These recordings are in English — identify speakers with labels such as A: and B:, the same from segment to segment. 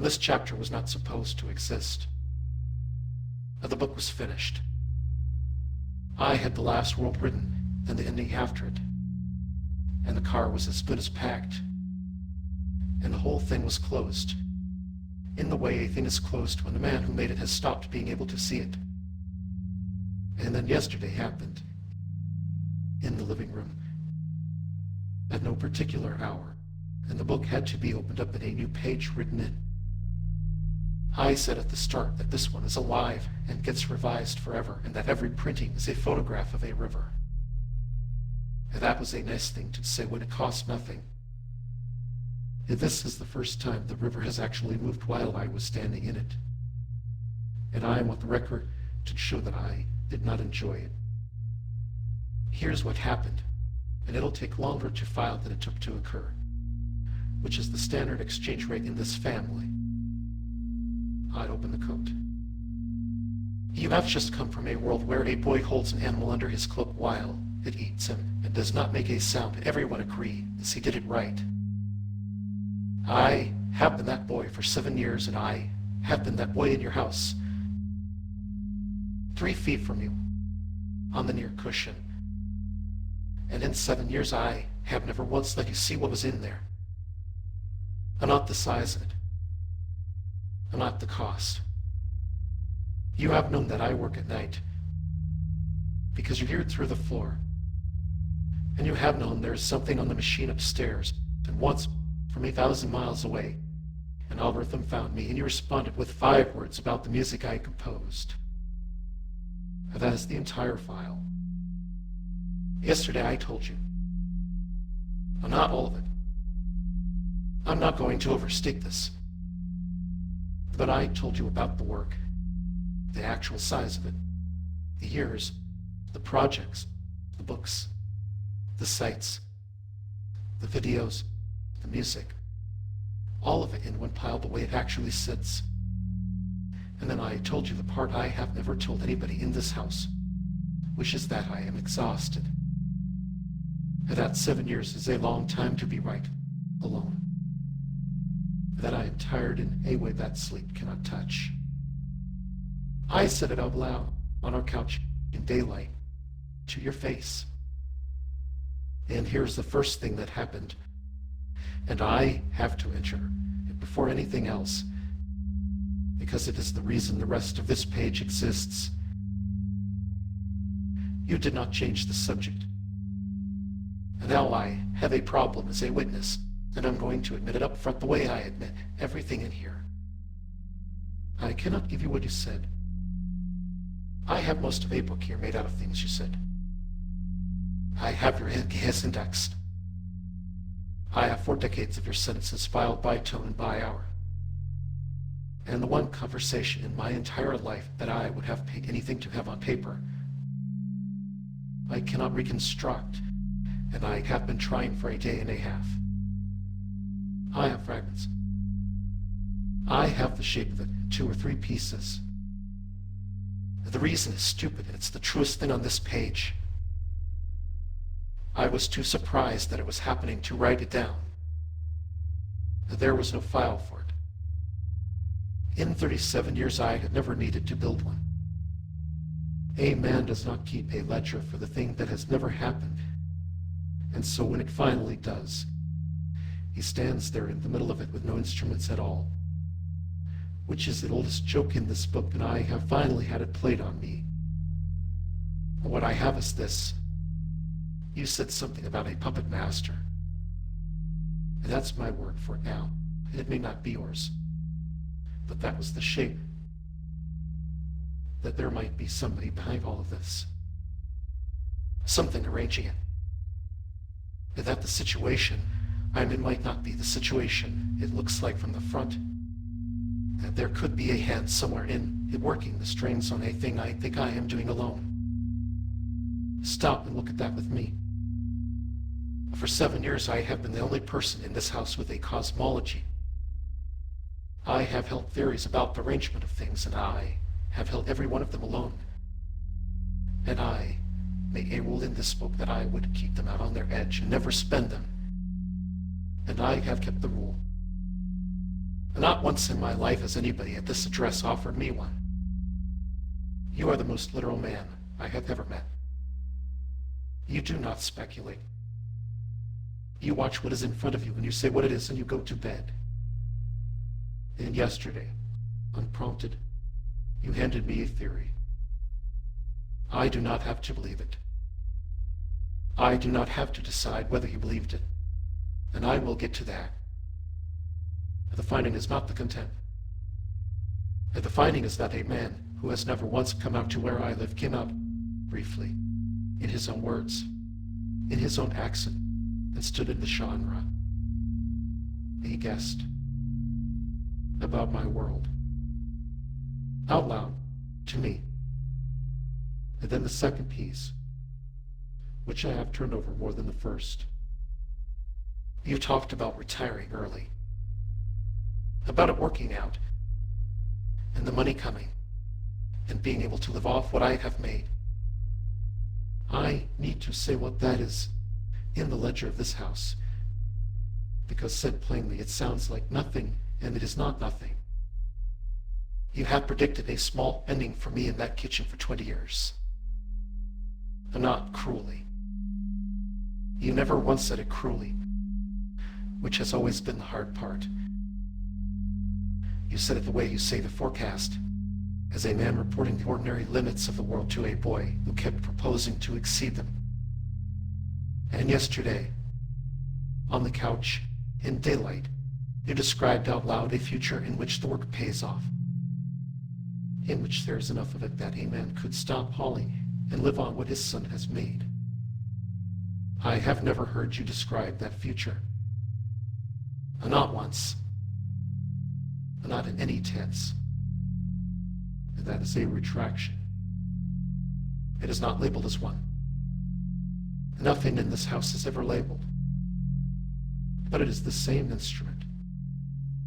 A: and this chapter was not supposed to exist. The book was finished. I had the last word written, and the ending after it, and the car was as good as packed, and the whole thing was closed, in the way a thing is closed when the man who made it has stopped being able to see it. And then yesterday happened, in the living room, at no particular hour, and the book had to be opened up and a new page written in. I said at the start that this one is alive and gets revised forever, and that every printing is a photograph of a river. And that was a nice thing to say when it cost nothing. And this is the first time the river has actually moved while I was standing in it. And I want the record to show that I did not enjoy it. Here's what happened, and it'll take longer to file than it took to occur, which is the standard exchange rate in this family. I open the coat. You have just come from a world where a boy holds an animal under his cloak while it eats him and does not make a sound, and everyone agrees he did it right. I have been that boy for 7 years, and I have been that boy in your house, 3 feet from you, on the near cushion. And in 7 years I have never once let you see what was in there. And not the size of it, and not the cost. You have known that I work at night, because you hear it through the floor. And you have known there is something on the machine upstairs, and once, from 1,000 miles away, an algorithm found me, and you responded with 5 words about the music I composed. And that is the entire file. Yesterday I told you. Well, not all of it. I'm not going to overstate this. But I told you about the work, the actual size of it, the years, the projects, the books, the sites, the videos, the music, all of it in one pile the way it actually sits. And then I told you the part I have never told anybody in this house, which is that I am exhausted. And that 7 years is a long time to be right, alone. And that I am tired in a way that sleep cannot touch. I said it out loud on our couch in daylight, to your face. And here's the first thing that happened. And I have to enter it before anything else, because it is the reason the rest of this page exists. You did not change the subject. And now I have a problem as a witness, and I'm going to admit it up front the way I admit everything in here. I cannot give you what you said. I have most of a book here made out of things you said. I have your guess indexed. I have 4 decades of your sentences filed by tone and by hour. And the one conversation in my entire life that I would have paid anything to have on paper, I cannot reconstruct, and I have been trying for a day and a half. I have fragments. I have the shape of it, 2 or 3 pieces. The reason is stupid, and it's the truest thing on this page. I was too surprised that it was happening to write it down. There was no file for it. In 37 years I had never needed to build one. A man does not keep a ledger for the thing that has never happened. And so when it finally does, he stands there in the middle of it with no instruments at all, which is the oldest joke in this book, and I have finally had it played on me. And what I have is this. You said something about a puppet master. And that's my word for it now. It may not be yours, but that was the shape. That there might be somebody behind all of this. Something arranging it. And that the situation I'm in might not be the situation it looks like from the front. That there could be a hand somewhere in it working the strings on a thing I think I am doing alone. Stop and look at that with me. For 7 years I have been the only person in this house with a cosmology. I have held theories about the arrangement of things, and I have held every one of them alone. And I made a rule in this book that I would keep them out on their edge and never spend them. And I have kept the rule. Not once in my life has anybody at this address offered me one. You are the most literal man I have ever met. You do not speculate. You watch what is in front of you and you say what it is and you go to bed. And yesterday, unprompted, you handed me a theory. I do not have to believe it. I do not have to decide whether you believed it, and I will get to that. The finding is not the content. The finding is that a man who has never once come out to where I live came out, briefly, in his own words, in his own accent, and stood in the genre. He guessed about my world, out loud, to me. And then the second piece, which I have turned over more than the first. You talked about retiring early, about it working out, and the money coming, and being able to live off what I have made. I need to say what that is in the ledger of this house, because said plainly, it sounds like nothing, and it is not nothing. You have predicted a small ending for me in that kitchen for 20 years. And not cruelly. You never once said it cruelly, which has always been the hard part. You said it the way you say the forecast, as a man reporting the ordinary limits of the world to a boy who kept proposing to exceed them. And yesterday, on the couch, in daylight, you described out loud a future in which the work pays off, in which there is enough of it that a man could stop hauling and live on what his son has made. I have never heard you describe that future. Not once. Not in any tense. And that is a retraction. It is not labeled as one. Nothing in this house is ever labeled. But it is the same instrument,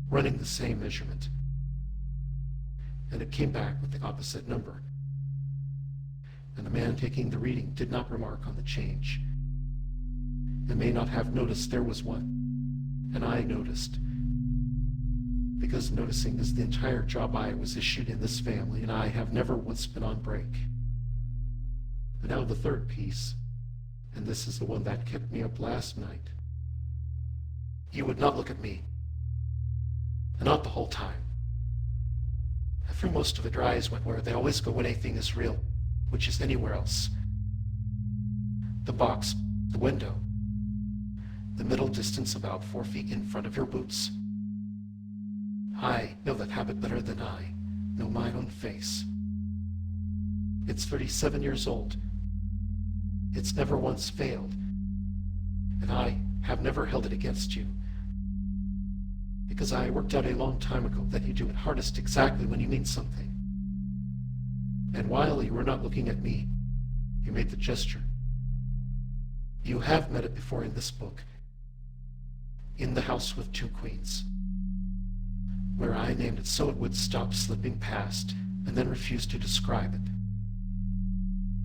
A: running the same measurement. And it came back with the opposite number. And the man taking the reading did not remark on the change, and may not have noticed there was one. And I noticed, because noticing is the entire job I was issued in this family, and I have never once been on break. And now the third piece, and this is the one that kept me up last night. You would not look at me, and not the whole time. Through most of it, your eyes went where they always go when anything is real, which is anywhere else. The box, the window, the middle distance about 4 feet in front of your boots. I know that habit better than I know my own face. It's 37 years old. It's never once failed, and I have never held it against you, because I worked out a long time ago that you do it hardest exactly when you mean something. And while you were not looking at me, you made the gesture. You have met it before in this book, in the house with 2 queens, where I named it so it would stop slipping past and then refused to describe it.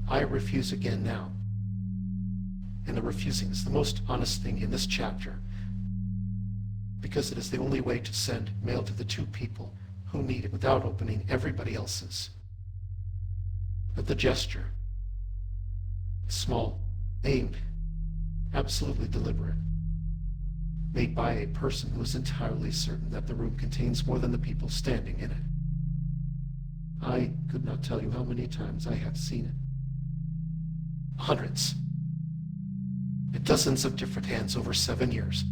A: I refuse again now, and the refusing is the most honest thing in this chapter, because it is the only way to send mail to the 2 people who need it without opening everybody else's. But the gesture, small, aimed, absolutely deliberate, made by a person who is entirely certain that the room contains more than the people standing in it. I could not tell you how many times I have seen it. Hundreds. Dozens of different hands over 7 years,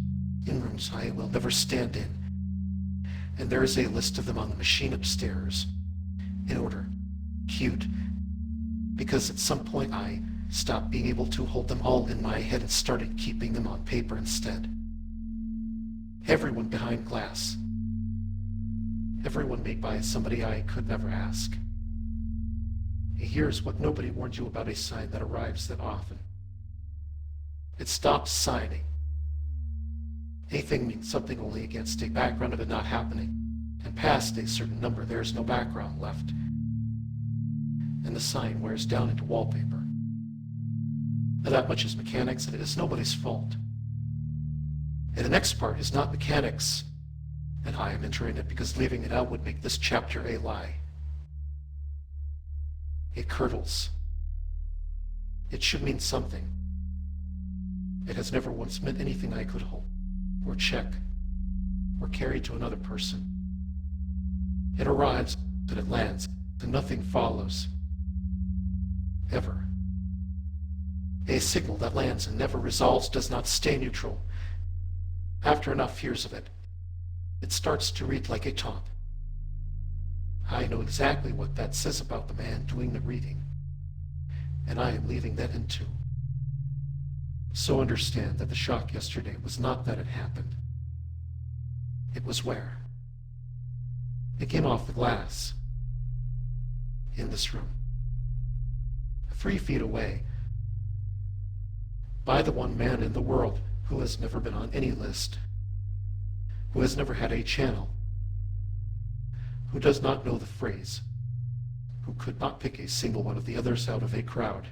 A: in rooms I will never stand in. And there is a list of them on the machine upstairs, in order, queued, because at some point I stopped being able to hold them all in my head and started keeping them on paper instead. Everyone behind glass. Everyone made by somebody I could never ask. Here's what nobody warned you about a sign that arrives that often. It stops signing. Anything means something only against a background of it not happening, and past a certain number there is no background left. And the sign wears down into wallpaper. Now that much is mechanics, and it is nobody's fault. And the next part is not mechanics, and I am entering it because leaving it out would make this chapter a lie. It curdles. It should mean something. It has never once meant anything I could hold, or check, or carry to another person. It arrives, and it lands, and nothing follows. Ever. A signal that lands and never resolves does not stay neutral. After enough years of it, it starts to read like a taunt. I know exactly what that says about the man doing the reading, and I am leaving that in too. So understand that the shock yesterday was not that it happened. It was where. It came off the glass. In this room. 3 feet away. By the one man in the world who has never been on any list. Who has never had a channel. Who does not know the phrase. Who could not pick a single one of the others out of a crowd.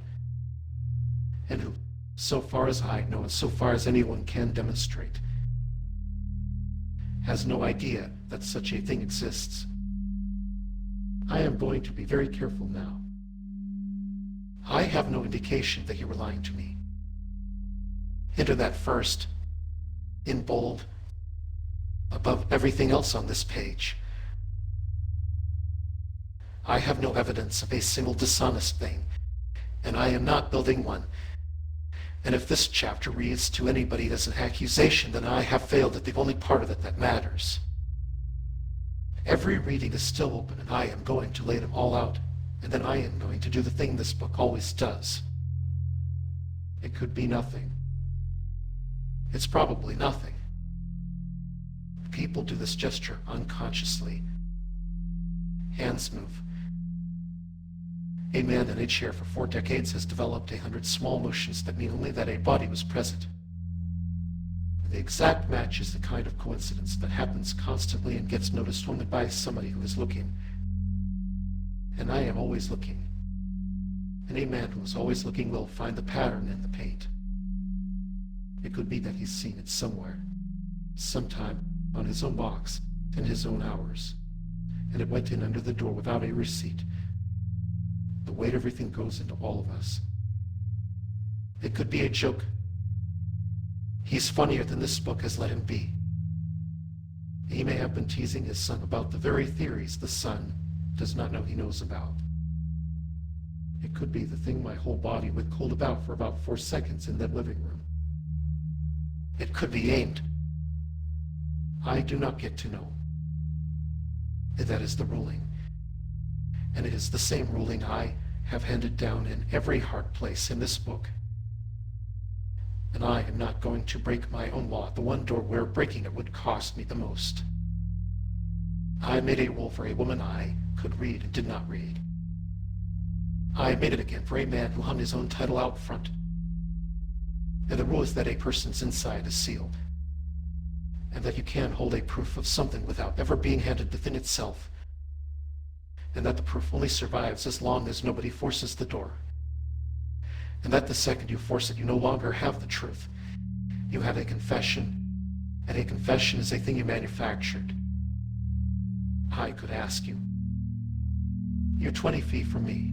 A: And who, so far as I know and so far as anyone can demonstrate, has no idea that such a thing exists. I am going to be very careful now. I have no indication that you were lying to me. Enter that first, in bold, above everything else on this page. I have no evidence of a single dishonest thing, and I am not building one. And if this chapter reads to anybody as an accusation, then I have failed at the only part of it that matters. Every reading is still open, and I am going to lay them all out, and then I am going to do the thing this book always does. It could be nothing. It's probably nothing. People do this gesture unconsciously. Hands move. A man in a chair for 4 decades has developed 100 small motions that mean only that a body was present. The exact match is the kind of coincidence that happens constantly and gets noticed only by somebody who is looking. And I am always looking. And a man who is always looking will find the pattern in the paint. It could be that he's seen it somewhere, sometime, on his own box, in his own hours, and it went in under the door without a receipt. The weight everything goes into all of us. It could be a joke. He's funnier than this book has let him be. He may have been teasing his son about the very theories the son does not know he knows about. It could be the thing my whole body went cold about for about 4 seconds in that living room. It could be aimed. I do not get to know. That is the ruling. And it is the same ruling I have handed down in every hard place in this book. And I am not going to break my own law at the one door where breaking it would cost me the most. I made a rule for a woman I could read and did not read. I made it again for a man who hung his own title out front. And the rule is that a person's inside is sealed, and that you can hold a proof of something without ever being handed the thing itself, and that the proof only survives as long as nobody forces the door, and that the second you force it, you no longer have the truth. You have a confession, and a confession is a thing you manufactured. I could ask you. You're 20 feet from me.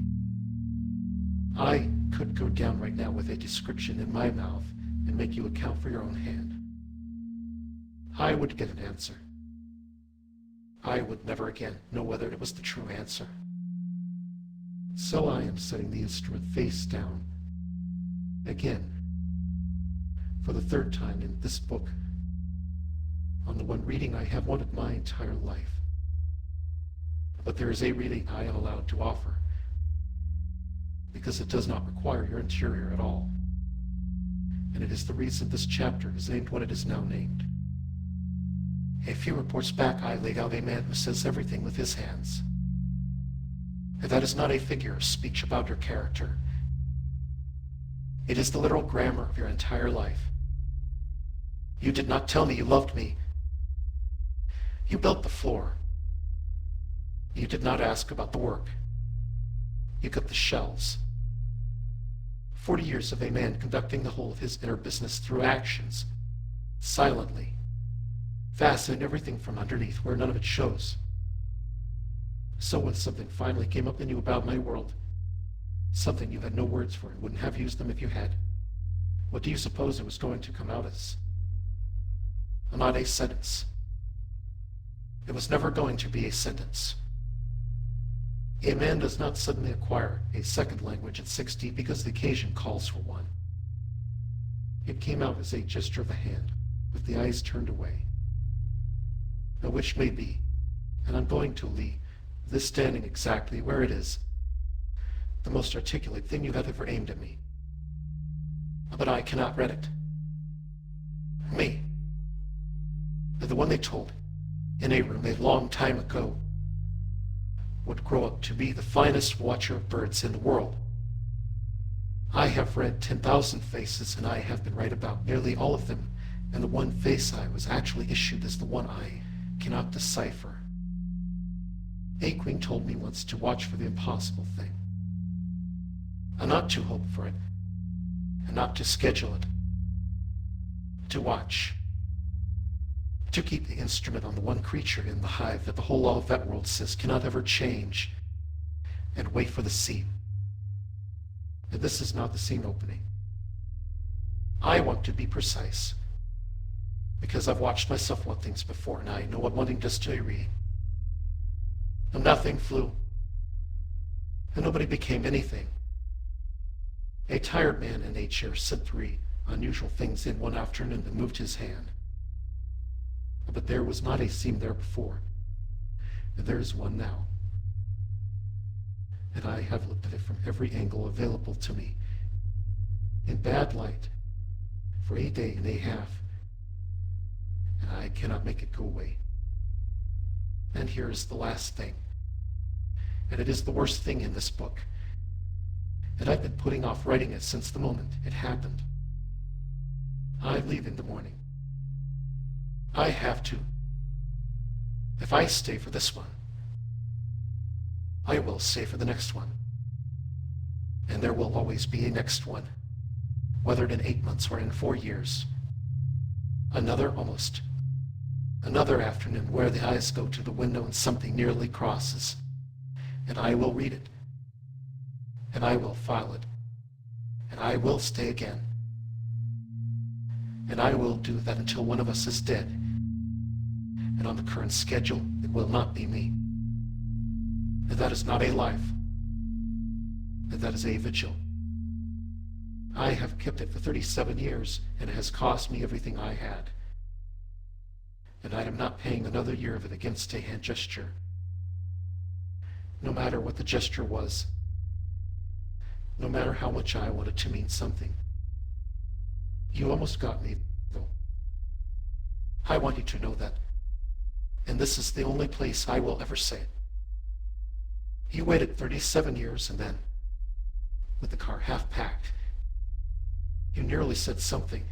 A: I could go down right now with a description in my mouth and make you account for your own hand. I would get an answer. I would never again know whether it was the true answer. So I am setting the instrument face down. Again. For the 3rd time in this book. On the one reading I have wanted my entire life. But there is a reading I am allowed to offer. Because it does not require your interior at all. And it is the reason this chapter is named what it is now named. A few reports back I laid out a man who says everything with his hands. And that is not a figure of speech about your character. It is the literal grammar of your entire life. You did not tell me you loved me. You built the floor. You did not ask about the work. You cut the shelves. 40 years of a man conducting the whole of his inner business through actions, silently, fasten everything from underneath where none of it shows. So when something finally came up in you about my world, something you had no words for and wouldn't have used them if you had, what do you suppose it was going to come out as? Not a sentence. It was never going to be a sentence. A man does not suddenly acquire a second language at 60 because the occasion calls for one. It came out as a gesture of the hand, with the eyes turned away. Now which may be, and I'm going to leave this standing exactly where it is, the most articulate thing you have ever aimed at me. But I cannot read it. Me. The one they told in a room a long time ago would grow up to be the finest watcher of birds in the world. I have read 10,000 faces, and I have been right about nearly all of them, and the one face I was actually issued is the one I cannot decipher. A queen told me once to watch for the impossible thing, and not to hope for it, and not to schedule it. To watch. To keep the instrument on the one creature in the hive that the whole law of that world says cannot ever change, and wait for the scene. And this is not the scene opening. I want to be precise, because I've watched myself want things before, and I know what wanting does to a reading. And nothing flew, and nobody became anything. A tired man in a chair said 3 unusual things in one afternoon and moved his hand. But there was not a seam there before, and there is one now. And I have looked at it from every angle available to me, in bad light, for a day and a half, and I cannot make it go away. And here is the last thing, and it is the worst thing in this book, and I've been putting off writing it since the moment it happened. I leave in the morning. I have to. If I stay for this one, I will stay for the next one. And there will always be a next one, whether in 8 months or in 4 years. Another afternoon where the eyes go to the window and something nearly crosses, and I will read it, and I will file it, and I will stay again. And I will do that until one of us is dead. And on the current schedule, it will not be me. And that is not a life. And that is a vigil. I have kept it for 37 years, and it has cost me everything I had. And I am not paying another year of it against a hand gesture. No matter what the gesture was, no matter how much I wanted to mean something. You almost got me, though. I want you to know that, and this is the only place I will ever say it. You waited 37 years, and then, with the car half packed, you nearly said something,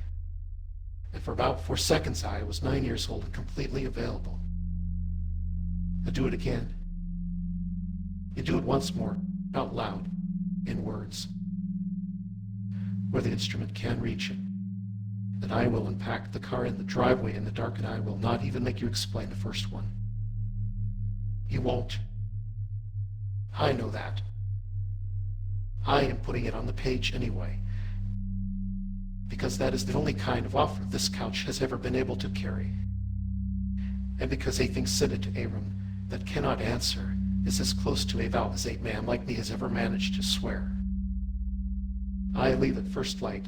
A: and for about 4 seconds I was 9 years old and completely available. Now do it again. You do it once more, out loud, in words, where the instrument can reach it. And I will unpack the car in the driveway in the dark, and I will not even make you explain the first one. You won't. I know that. I am putting it on the page anyway, because that is the only kind of offer this couch has ever been able to carry. And because a thing said it to Abram that cannot answer is as close to a vow as a man like me has ever managed to swear. I leave at first light,